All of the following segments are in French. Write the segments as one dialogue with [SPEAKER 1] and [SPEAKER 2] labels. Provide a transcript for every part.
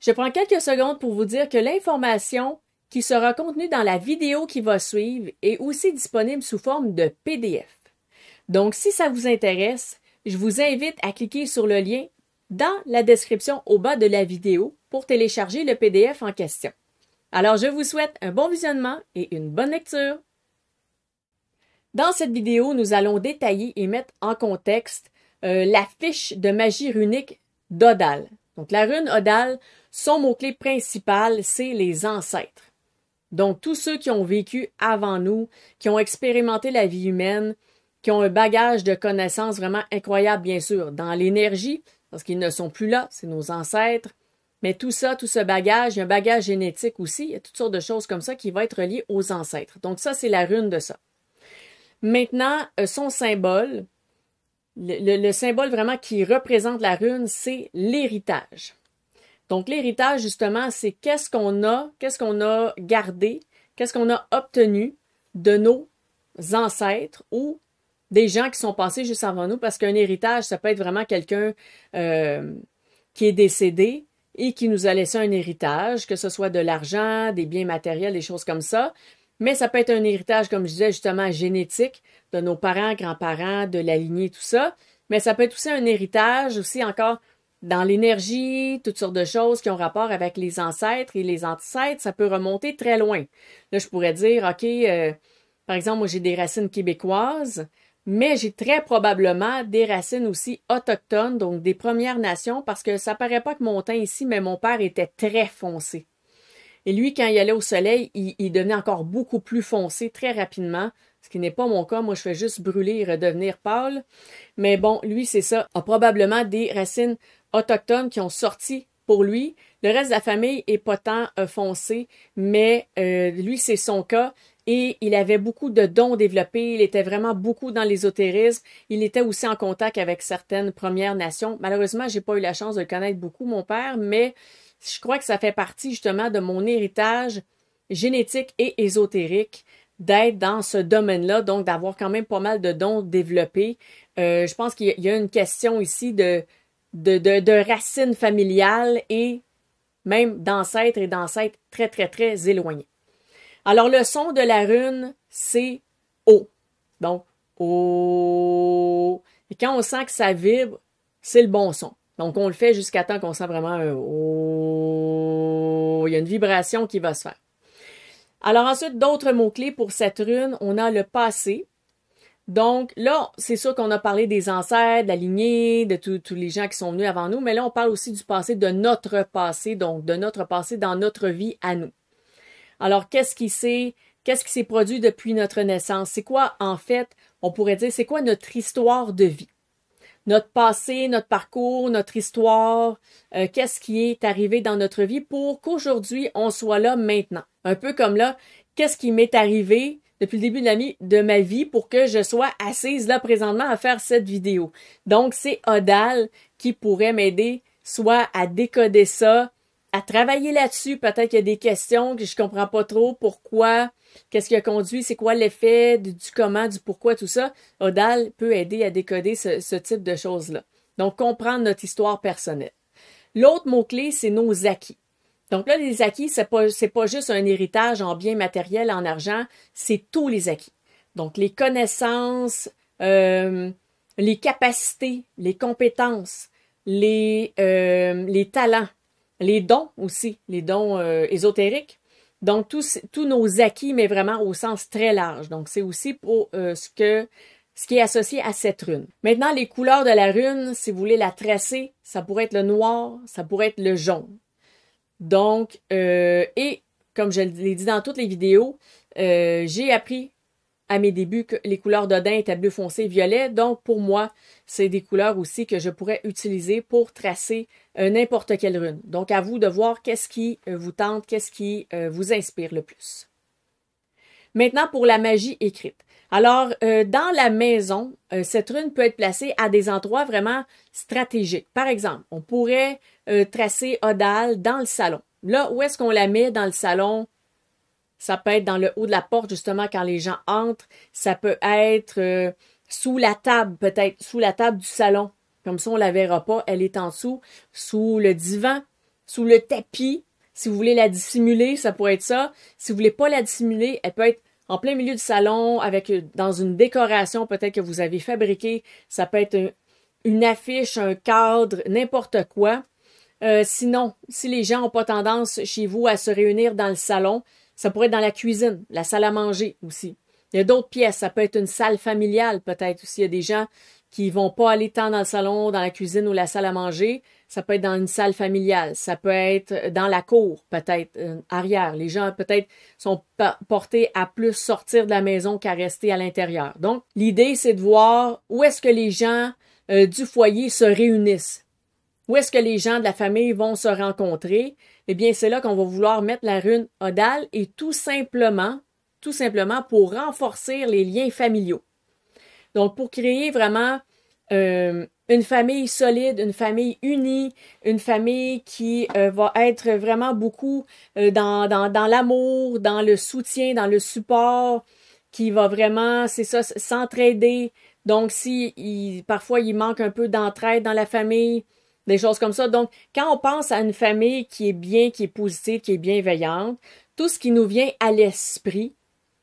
[SPEAKER 1] Je prends quelques secondes pour vous dire que l'information qui sera contenue dans la vidéo qui va suivre est aussi disponible sous forme de PDF. Donc, si ça vous intéresse, je vous invite à cliquer sur le lien dans la description au bas de la vidéo pour télécharger le PDF en question. Alors, je vous souhaite un bon visionnement et une bonne lecture. Dans cette vidéo, nous allons détailler et mettre en contexte la fiche de magie runique d'Odal. Donc, la rune Odal, son mot-clé principal, c'est les ancêtres. Donc, tous ceux qui ont vécu avant nous, qui ont expérimenté la vie humaine, qui ont un bagage de connaissances vraiment incroyable, bien sûr, dans l'énergie, parce qu'ils ne sont plus là, c'est nos ancêtres. Mais tout ça, tout ce bagage, il y a un bagage génétique aussi, il y a toutes sortes de choses comme ça qui vont être liées aux ancêtres. Donc, ça, c'est la rune de ça. Maintenant, son symbole, le symbole vraiment qui représente la rune, c'est l'héritage. Donc, l'héritage, justement, c'est qu'est-ce qu'on a gardé, qu'est-ce qu'on a obtenu de nos ancêtres ou des gens qui sont passés juste avant nous, parce qu'un héritage, ça peut être vraiment quelqu'un qui est décédé et qui nous a laissé un héritage, que ce soit de l'argent, des biens matériels, des choses comme ça. Mais ça peut être un héritage, comme je disais, justement, génétique, de nos parents, grands-parents, de la lignée, tout ça. Mais ça peut être aussi un héritage, aussi encore dans l'énergie, toutes sortes de choses qui ont rapport avec les ancêtres. Et les ancêtres, ça peut remonter très loin. Là, je pourrais dire, OK, par exemple, moi, j'ai des racines québécoises, mais j'ai très probablement des racines aussi autochtones, donc des Premières Nations, parce que ça paraît pas que mon teint ici, mais mon père était très foncé. Et lui, quand il allait au soleil, il devenait encore beaucoup plus foncé très rapidement, ce qui n'est pas mon cas. Moi, je fais juste brûler et redevenir pâle. Mais bon, lui, c'est ça, a probablement des racines autochtones qui ont sorti pour lui. Le reste de la famille est pas tant foncé, mais lui, c'est son cas. Et il avait beaucoup de dons développés, il était vraiment beaucoup dans l'ésotérisme. Il était aussi en contact avec certaines Premières Nations. Malheureusement, j'ai pas eu la chance de le connaître beaucoup, mon père, mais je crois que ça fait partie justement de mon héritage génétique et ésotérique d'être dans ce domaine-là, donc d'avoir quand même pas mal de dons développés. Je pense qu'il y a une question ici de racines familiales et même d'ancêtres et d'ancêtres très, très, très éloignés. Alors, le son de la rune, c'est O. Donc, O. Et quand on sent que ça vibre, c'est le bon son. Donc, on le fait jusqu'à temps qu'on sent vraiment un O. Il y a une vibration qui va se faire. Alors, ensuite, d'autres mots-clés pour cette rune, on a le passé. Donc, là, c'est sûr qu'on a parlé des ancêtres, de la lignée, de tous les gens qui sont venus avant nous, mais là, on parle aussi du passé, de notre passé, donc de notre passé dans notre vie à nous. Alors, qu'est-ce qui s'est produit depuis notre naissance? C'est quoi, en fait, on pourrait dire, c'est quoi notre histoire de vie? Notre passé, notre parcours, notre histoire, qu'est-ce qui est arrivé dans notre vie pour qu'aujourd'hui, on soit là maintenant. Un peu comme là, qu'est-ce qui m'est arrivé depuis le début de ma vie pour que je sois assise là présentement à faire cette vidéo. Donc, c'est Odal qui pourrait m'aider soit à décoder ça, à travailler là-dessus. Peut-être qu'il y a des questions que je comprends pas trop. Pourquoi? Qu'est-ce qui a conduit? C'est quoi l'effet du comment, du pourquoi, tout ça? Odal peut aider à décoder ce type de choses-là. Donc, comprendre notre histoire personnelle. L'autre mot-clé, c'est nos acquis. Donc là, les acquis, c'est pas juste un héritage en biens matériels, en argent, c'est tous les acquis. Donc, les connaissances, les capacités, les compétences, les talents, les dons aussi, les dons ésotériques. Donc, tous nos acquis, mais vraiment au sens très large. Donc, c'est aussi pour ce qui est associé à cette rune. Maintenant, les couleurs de la rune, si vous voulez la tracer, ça pourrait être le noir, ça pourrait être le jaune. Donc, et comme je l'ai dit dans toutes les vidéos, j'ai appris à mes débuts que les couleurs d'Odin étaient bleu foncé, violet. Donc, pour moi, c'est des couleurs aussi que je pourrais utiliser pour tracer n'importe quelle rune. Donc, à vous de voir qu'est-ce qui vous tente, qu'est-ce qui vous inspire le plus. Maintenant, pour la magie écrite. Alors, dans la maison, cette rune peut être placée à des endroits vraiment stratégiques. Par exemple, on pourrait tracer Odal dans le salon. Là, où est-ce qu'on la met dans le salon? Ça peut être dans le haut de la porte, justement, quand les gens entrent. Ça peut être sous la table, peut-être, sous la table du salon. Comme ça, on la verra pas. Elle est en dessous, sous le divan, sous le tapis. Si vous voulez la dissimuler, ça pourrait être ça. Si vous voulez pas la dissimuler, elle peut être en plein milieu du salon, dans une décoration peut-être que vous avez fabriquée. Ça peut être une affiche, un cadre, n'importe quoi. Sinon, si les gens n'ont pas tendance chez vous à se réunir dans le salon, ça pourrait être dans la cuisine, la salle à manger aussi. Il y a d'autres pièces, ça peut être une salle familiale peut-être aussi. Il y a des gens qui vont pas aller tant dans le salon, dans la cuisine ou la salle à manger. Ça peut être dans une salle familiale, ça peut être dans la cour peut-être, arrière. Les gens peut-être sont portés à plus sortir de la maison qu'à rester à l'intérieur. Donc, l'idée, c'est de voir où est-ce que les gens du foyer se réunissent. Où est-ce que les gens de la famille vont se rencontrer? Eh bien, c'est là qu'on va vouloir mettre la rune Odal et tout simplement pour renforcer les liens familiaux. Donc, pour créer vraiment une famille solide, une famille unie, une famille qui va être vraiment beaucoup dans l'amour, dans le soutien, dans le support, qui va vraiment, c'est ça, s'entraider. Donc, si parfois il manque un peu d'entraide dans la famille, des choses comme ça. Donc, quand on pense à une famille qui est bien, qui est positive, qui est bienveillante, tout ce qui nous vient à l'esprit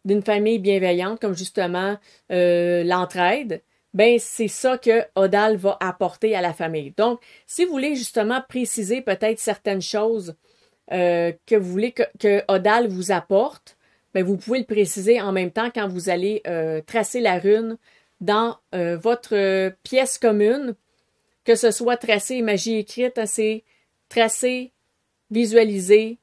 [SPEAKER 1] d'une famille bienveillante, comme justement l'entraide, ben c'est ça que Odal va apporter à la famille. Donc, si vous voulez justement préciser peut-être certaines choses que vous voulez que Odal vous apporte, ben vous pouvez le préciser en même temps quand vous allez tracer la rune dans votre pièce commune, que ce soit tracé magie écrite, c'est tracé, visualisé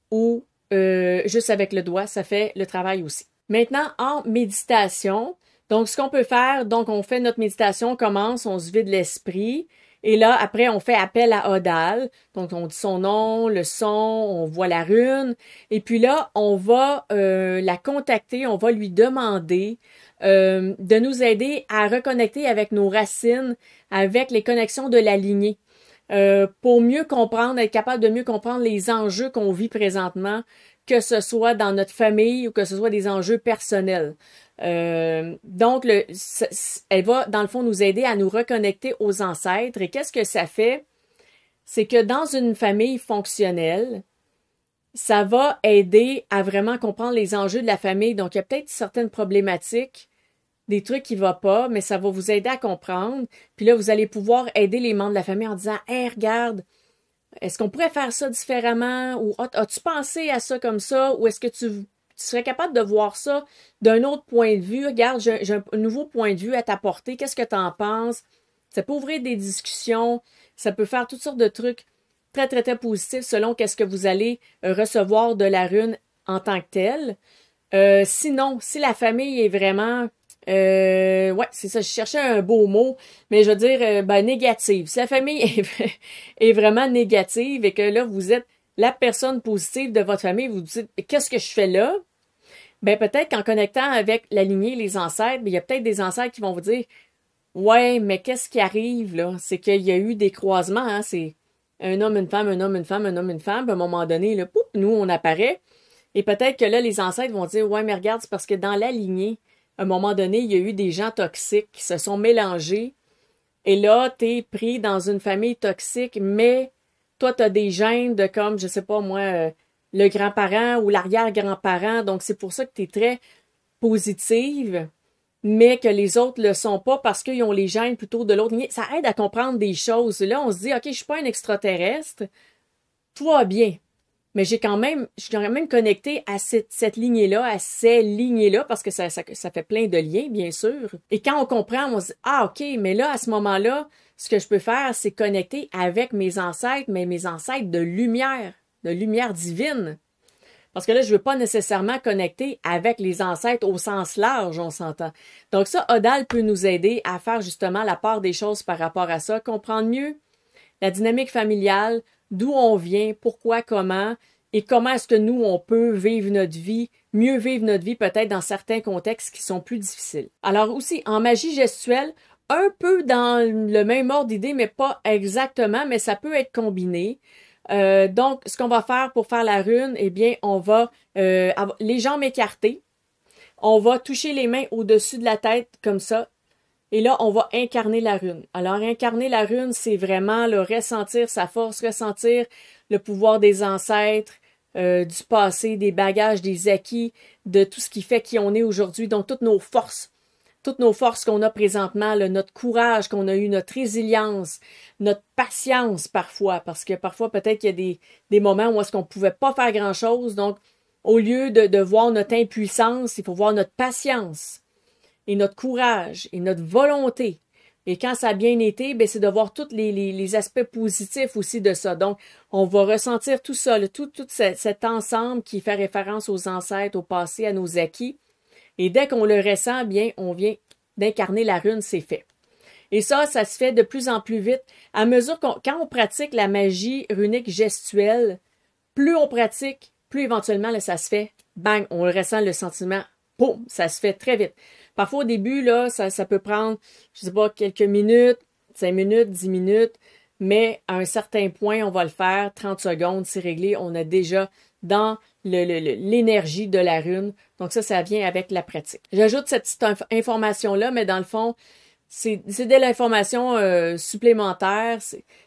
[SPEAKER 1] ou juste avec le doigt, ça fait le travail aussi. Maintenant, en méditation, donc ce qu'on peut faire, donc on fait notre méditation, on commence, on se vide l'esprit, et là, après, on fait appel à Odal, donc on dit son nom, le son, on voit la rune, et puis là, on va la contacter, on va lui demander de nous aider à reconnecter avec nos racines, avec les connexions de la lignée, pour mieux comprendre, être capable de mieux comprendre les enjeux qu'on vit présentement, que ce soit dans notre famille ou que ce soit des enjeux personnels. Donc, elle va, dans le fond, nous aider à nous reconnecter aux ancêtres. Et qu'est-ce que ça fait? C'est que dans une famille fonctionnelle, ça va aider à vraiment comprendre les enjeux de la famille. Donc, il y a peut-être certaines problématiques, des trucs qui ne vont pas, mais ça va vous aider à comprendre. Puis là, vous allez pouvoir aider les membres de la famille en disant « Hey, regarde, est-ce qu'on pourrait faire ça différemment? Ou as-tu pensé à ça comme ça? Ou est-ce que tu serais capable de voir ça d'un autre point de vue? Regarde, j'ai un nouveau point de vue à t'apporter. Qu'est-ce que tu en penses? » Ça peut ouvrir des discussions. Ça peut faire toutes sortes de trucs très, très, très positifs selon qu'est-ce que vous allez recevoir de la rune en tant que telle. Sinon, si la famille est vraiment... ouais, c'est ça, je cherchais un beau mot, mais je veux dire, négative. Si la famille est vraiment négative et que là, vous êtes la personne positive de votre famille, vous vous dites, qu'est-ce que je fais là? Ben, peut-être qu'en connectant avec la lignée, les ancêtres, il y a peut-être des ancêtres qui vont vous dire, ouais, mais qu'est-ce qui arrive, là? C'est qu'il y a eu des croisements, hein, c'est un homme, une femme, un homme, une femme, un homme, une femme, à un moment donné, là, pouf, nous, on apparaît. Et peut-être que là, les ancêtres vont dire, ouais, mais regarde, c'est parce que dans la lignée, à un moment donné, il y a eu des gens toxiques qui se sont mélangés. Et là, t'es pris dans une famille toxique, mais toi, t'as des gènes de comme, je sais pas moi, le grand-parent ou l'arrière-grand-parent. Donc, c'est pour ça que t'es très positive, mais que les autres le sont pas parce qu'ils ont les gènes plutôt de l'autre lignée. Ça aide à comprendre des choses. Là, on se dit, OK, je suis pas un extraterrestre. Tout va bien. Mais je suis quand même connectée à cette lignée-là, à ces lignées-là, parce que ça fait plein de liens, bien sûr. Et quand on comprend, on se dit, ah, OK, mais là, à ce moment-là, ce que je peux faire, c'est connecter avec mes ancêtres, mais mes ancêtres de lumière divine. Parce que là, je veux pas nécessairement connecter avec les ancêtres au sens large, on s'entend. Donc ça, Odal peut nous aider à faire justement la part des choses par rapport à ça, comprendre mieux la dynamique familiale, d'où on vient, pourquoi, comment, et comment est-ce que nous, on peut vivre notre vie, mieux vivre notre vie peut-être dans certains contextes qui sont plus difficiles. Alors aussi, en magie gestuelle, un peu dans le même ordre d'idée, mais pas exactement, mais ça peut être combiné. Donc, ce qu'on va faire pour faire la rune, eh bien, on va avoir les jambes écartées, on va toucher les mains au-dessus de la tête comme ça, et là, on va incarner la rune. Alors, incarner la rune, c'est vraiment le ressentir sa force, ressentir le pouvoir des ancêtres, du passé, des bagages, des acquis, de tout ce qui fait qui on est aujourd'hui, donc toutes nos forces qu'on a présentement, là, notre courage qu'on a eu, notre résilience, notre patience parfois, parce que parfois peut-être qu'il y a des moments où est-ce qu'on pouvait pas faire grand-chose, donc au lieu de voir notre impuissance, il faut voir notre patience et notre courage et notre volonté. Et quand ça a bien été, ben c'est de voir tous les aspects positifs aussi de ça. Donc, on va ressentir tout ça, tout cet ensemble qui fait référence aux ancêtres, au passé, à nos acquis. Et dès qu'on le ressent, bien, on vient d'incarner la rune, c'est fait. Et ça se fait de plus en plus vite. À mesure quand on pratique la magie runique gestuelle, plus on pratique, plus éventuellement, là, ça se fait, bang, on ressent le sentiment, boum, ça se fait très vite. Parfois, au début, là, ça peut prendre, je sais pas, quelques minutes, 5 minutes, 10 minutes, mais à un certain point, on va le faire, 30 secondes, c'est réglé, on a déjà dans l'énergie de la rune. Donc ça vient avec la pratique. J'ajoute cette petite information-là, mais dans le fond, c'est de l'information supplémentaire.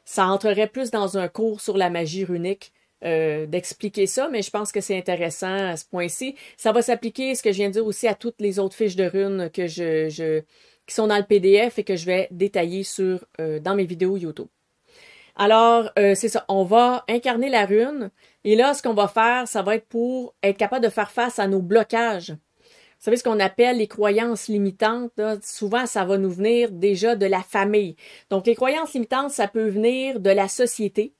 [SPEAKER 1] Ça entrerait plus dans un cours sur la magie runique d'expliquer ça, mais je pense que c'est intéressant à ce point-ci. Ça va s'appliquer, ce que je viens de dire, aussi à toutes les autres fiches de runes que qui sont dans le PDF et que je vais détailler dans mes vidéos YouTube. Alors, c'est ça, on va incarner la rune, et là, ce qu'on va faire, ça va être pour être capable de faire face à nos blocages. Vous savez ce qu'on appelle les croyances limitantes, là, souvent, ça va nous venir déjà de la famille. Donc, les croyances limitantes, ça peut venir de la société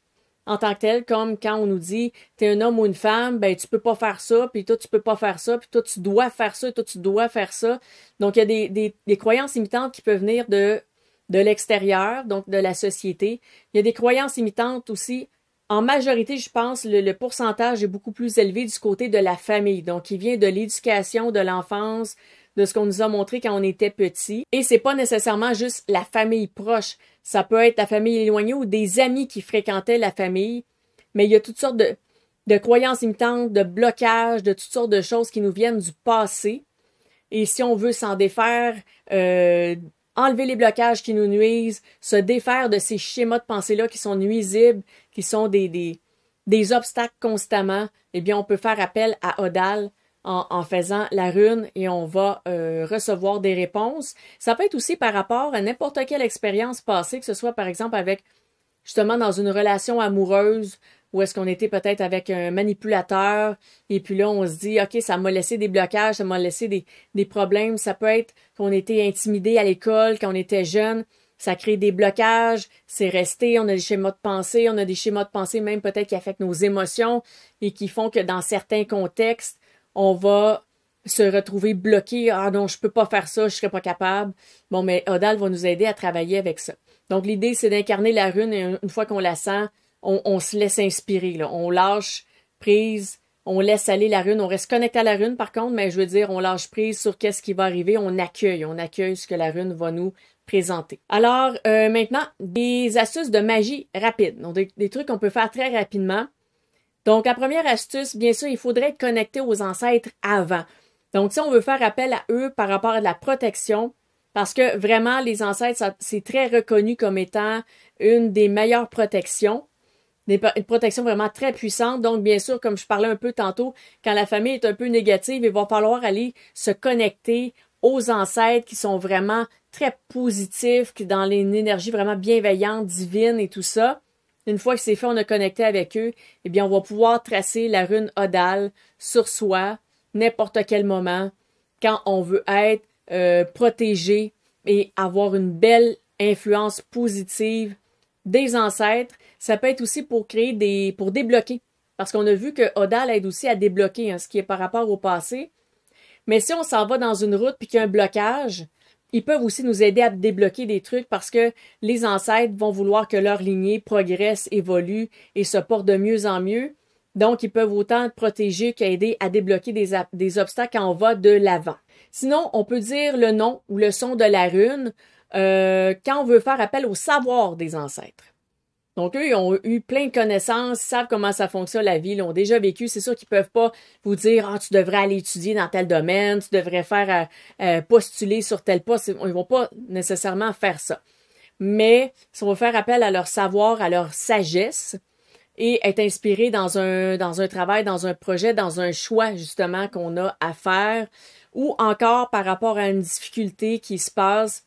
[SPEAKER 1] en tant que telle, comme quand on nous dit t'es un homme ou une femme, ben tu peux pas faire ça, puis toi tu peux pas faire ça, puis toi tu dois faire ça, et toi tu dois faire ça. Donc, il y a des croyances limitantes qui peuvent venir de l'extérieur, donc de la société. Il y a des croyances limitantes aussi. En majorité, je pense, le pourcentage est beaucoup plus élevé du côté de la famille. Donc, il vient de l'éducation, de l'enfance, de ce qu'on nous a montré quand on était petit. Et c'est pas nécessairement juste la famille proche. Ça peut être la famille éloignée ou des amis qui fréquentaient la famille. Mais il y a toutes sortes de croyances limitantes, de blocages, de toutes sortes de choses qui nous viennent du passé. Et si on veut s'en défaire, enlever les blocages qui nous nuisent, se défaire de ces schémas de pensée-là qui sont nuisibles, qui sont des obstacles constamment, eh bien, on peut faire appel à Odal en faisant la rune et on va recevoir des réponses. Ça peut être aussi par rapport à n'importe quelle expérience passée, que ce soit par exemple avec, justement, dans une relation amoureuse, ou est-ce qu'on était peut-être avec un manipulateur, et puis là, on se dit, OK, ça m'a laissé des blocages, ça m'a laissé des problèmes. Ça peut être qu'on était intimidé à l'école quand on était jeune, ça crée des blocages, c'est resté, on a des schémas de pensée, on a des schémas de pensée même peut-être qui affectent nos émotions et qui font que dans certains contextes, on va se retrouver bloqué. Ah non, je peux pas faire ça, je serais pas capable. Bon, mais Odal va nous aider à travailler avec ça. Donc, l'idée, c'est d'incarner la rune et une fois qu'on la sent, on se laisse inspirer, là. On lâche prise, on laisse aller la rune, on reste connecté à la rune par contre, mais je veux dire, on lâche prise sur qu'est-ce qui va arriver, on accueille ce que la rune va nous présenter. Alors, maintenant, des astuces de magie rapide, donc des trucs qu'on peut faire très rapidement. Donc, la première astuce, bien sûr, il faudrait être connecté aux ancêtres avant. Donc, si on veut faire appel à eux par rapport à de la protection, parce que vraiment, les ancêtres, c'est très reconnu comme étant une des meilleures protections. Une protection vraiment très puissante. Donc, bien sûr, comme je parlais un peu tantôt, quand la famille est un peu négative, il va falloir aller se connecter aux ancêtres qui sont vraiment très positifs, qui dans une énergie vraiment bienveillante, divine et tout ça. Une fois que c'est fait, on a connecté avec eux, eh bien, on va pouvoir tracer la rune Odal sur soi, n'importe quel moment, quand on veut être protégé et avoir une belle influence positive des ancêtres. Ça peut être aussi pour pour débloquer. Parce qu'on a vu que Odal aide aussi à débloquer, ce qui est par rapport au passé. Mais si on s'en va dans une route puis qu'il y a un blocage, ils peuvent aussi nous aider à débloquer des trucs parce que les ancêtres vont vouloir que leur lignée progresse, évolue et se porte de mieux en mieux. Donc, ils peuvent autant protéger qu'aider à débloquer des obstacles quand on va de l'avant. Sinon, on peut dire le nom ou le son de la rune quand on veut faire appel au savoir des ancêtres. Donc, eux, ils ont eu plein de connaissances, ils savent comment ça fonctionne la vie, ils l'ont déjà vécu. C'est sûr qu'ils peuvent pas vous dire « Ah, tu devrais aller étudier dans tel domaine, tu devrais faire postuler sur tel poste. » Ils vont pas nécessairement faire ça. Mais si on veut faire appel à leur savoir, à leur sagesse, et être inspiré dans un travail, dans un projet, dans un choix justement qu'on a à faire, ou encore par rapport à une difficulté qui se passe,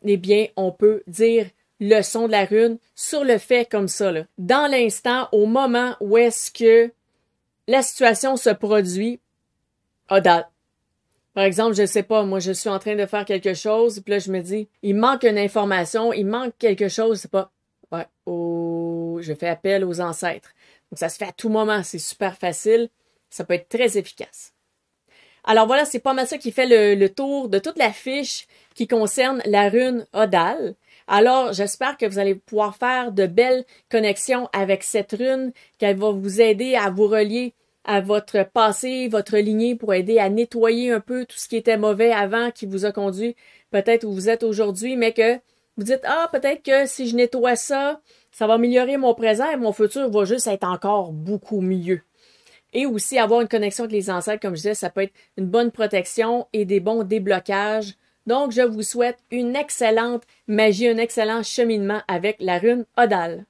[SPEAKER 1] eh bien, on peut dire le son de la rune sur le fait comme ça, là. Dans l'instant, au moment où est-ce que la situation se produit, à date. Par exemple, je sais pas, moi je suis en train de faire quelque chose, puis là je me dis, il manque une information, il manque quelque chose, c'est pas, ouais, oh, je fais appel aux ancêtres. Donc ça se fait à tout moment, c'est super facile, ça peut être très efficace. Alors voilà, c'est pas mal ça qui fait le tour de toute la fiche qui concerne la rune Odal. Alors, j'espère que vous allez pouvoir faire de belles connexions avec cette rune, qu'elle va vous aider à vous relier à votre passé, votre lignée pour aider à nettoyer un peu tout ce qui était mauvais avant, qui vous a conduit peut-être où vous êtes aujourd'hui, mais que vous dites, ah, peut-être que si je nettoie ça, ça va améliorer mon présent et mon futur va juste être encore beaucoup mieux. Et aussi avoir une connexion avec les ancêtres, comme je disais, ça peut être une bonne protection et des bons déblocages. Donc, je vous souhaite une excellente magie, un excellent cheminement avec la rune Odal.